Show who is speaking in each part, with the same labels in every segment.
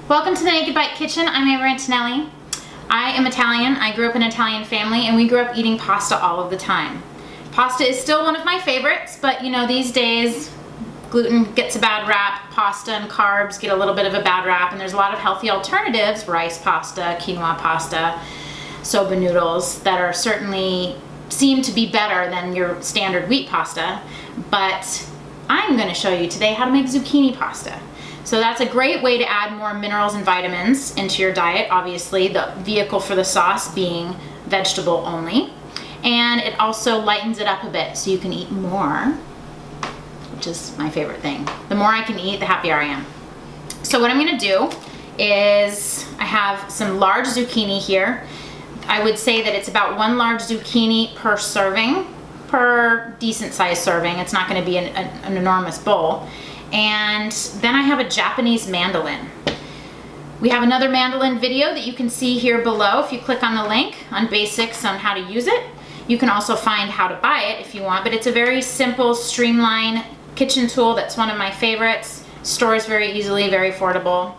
Speaker 1: Welcome to the Naked Bite Kitchen. I'm Antonelli. I am Italian. I grew up in an Italian family and we grew up eating pasta all of the time. Pasta is still one of my favorites, but you know, these days gluten gets a bad rap, pasta and carbs get a little bit of a bad rap, and there's a lot of healthy alternatives, rice pasta, quinoa pasta, soba noodles, that are certainly seem to be better than your standard wheat pasta. But I'm going to show you today how to make zucchini pasta. So that's a great way to add more minerals and vitamins into your diet, obviously the vehicle for the sauce being vegetable only. And it also lightens it up a bit so you can eat more, which is my favorite thing. The more I can eat, the happier I am. So what I'm going to do is I have some large zucchini here. I would say that it's about one large zucchini per serving, per decent sized serving. It's not going to be an enormous bowl. And then I have a Japanese mandolin. We have another mandolin video that you can see here below if you click on the link on basics on how to use it. You can also find how to buy it if you want, but it's a very simple, streamlined kitchen tool that's one of my favorites. Stores very easily, very affordable.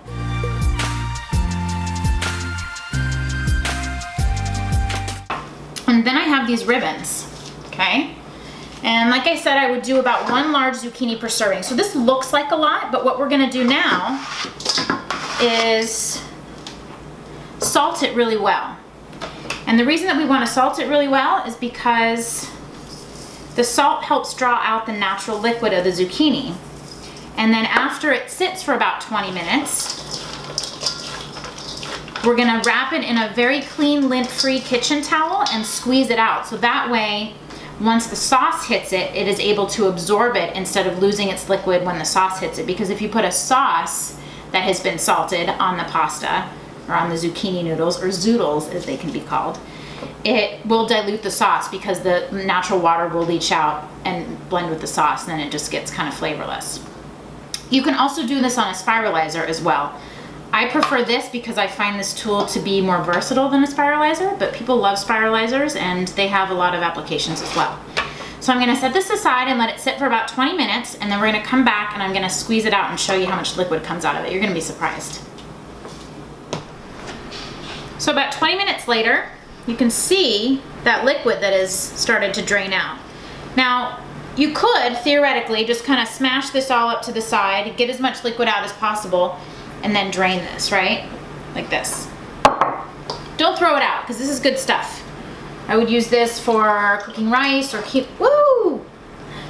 Speaker 1: And then I have these ribbons, okay? And like I said, I would do about one large zucchini per serving. So this looks like a lot, but what we're gonna do now is salt it really well. And the reason that we wanna salt it really well is because the salt helps draw out the natural liquid of the zucchini. And then after it sits for about 20 minutes, we're gonna wrap it in a very clean, lint-free kitchen towel and squeeze it out. So that way, once the sauce hits it, it is able to absorb it instead of losing its liquid when the sauce hits it. Because if you put a sauce that has been salted on the pasta or on the zucchini noodles, or zoodles as they can be called, it will dilute the sauce because the natural water will leach out and blend with the sauce, and then it just gets kind of flavorless. You can also do this on a spiralizer as well. I prefer this because I find this tool to be more versatile than a spiralizer, but people love spiralizers and they have a lot of applications as well. So I'm gonna set this aside and let it sit for about 20 minutes, and then we're gonna come back and I'm gonna squeeze it out and show you how much liquid comes out of it. You're gonna be surprised. So about 20 minutes later, you can see that liquid that is started to drain out. Now, you could theoretically just kind of smash this all up to the side, get as much liquid out as possible, and then drain this, right? Like this. Don't throw it out, because this is good stuff. I would use this for cooking rice or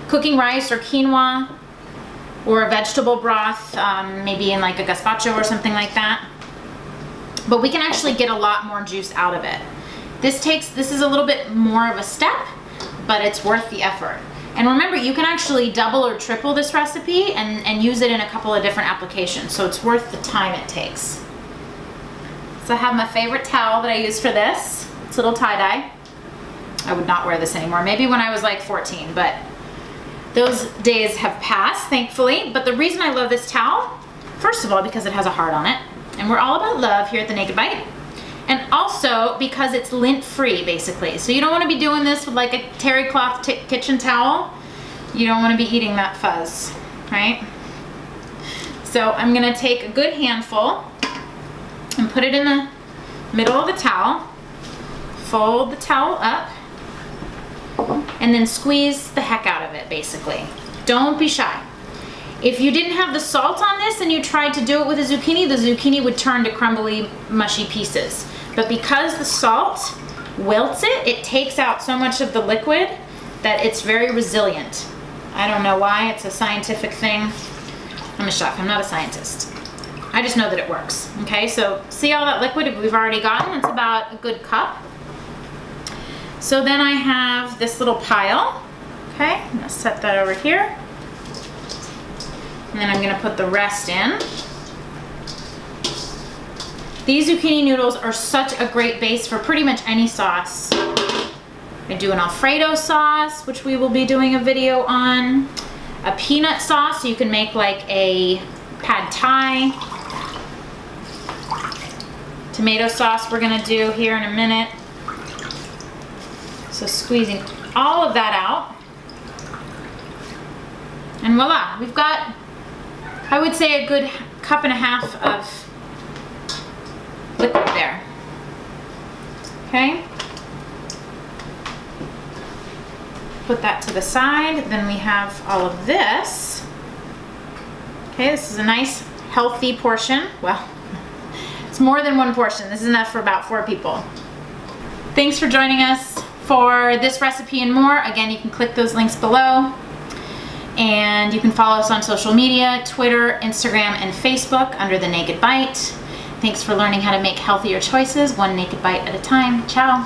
Speaker 1: cooking rice or quinoa, or a vegetable broth, maybe in like a gazpacho or something like that. But we can actually get a lot more juice out of it. This is a little bit more of a step, but it's worth the effort. And remember, you can actually double or triple this recipe and use it in a couple of different applications, so it's worth the time it takes. So I have my favorite towel that I use for this. It's a little tie-dye. I would not wear this anymore. Maybe when I was like 14, but those days have passed, thankfully. But the reason I love this towel, first of all, because it has a heart on it, and we're all about love here at the Naked Bite. And also because it's lint-free, basically. So you don't want to be doing this with like a terry cloth kitchen towel. You don't want to be eating that fuzz, right? So I'm going to take a good handful and put it in the middle of the towel. Fold the towel up. And then squeeze the heck out of it, basically. Don't be shy. If you didn't have the salt on this and you tried to do it with the zucchini would turn to crumbly, mushy pieces. But because the salt wilts it, it takes out so much of the liquid that it's very resilient. I don't know why, it's a scientific thing. I'm a chef, I'm not a scientist. I just know that it works, okay? So see all that liquid we've already gotten? It's about a good cup. So then I have this little pile, okay? I'm gonna set that over here. And then I'm gonna put the rest in. These zucchini noodles are such a great base for pretty much any sauce. I do an Alfredo sauce, which we will be doing a video on. A peanut sauce, so you can make like a pad thai. Tomato sauce we're gonna do here in a minute. So squeezing all of that out. And voila, we've got, I would say, a good cup and a half of Okay. Put that to the side. Then we have all of this. Okay, this is a nice healthy portion. Well, it's more than one portion. This is enough for about 4 people. Thanks for joining us for this recipe and more. Again, you can click those links below. And you can follow us on social media, Twitter, Instagram, and Facebook under The Naked Bite. Thanks for learning how to make healthier choices, one naked bite at a time. Ciao.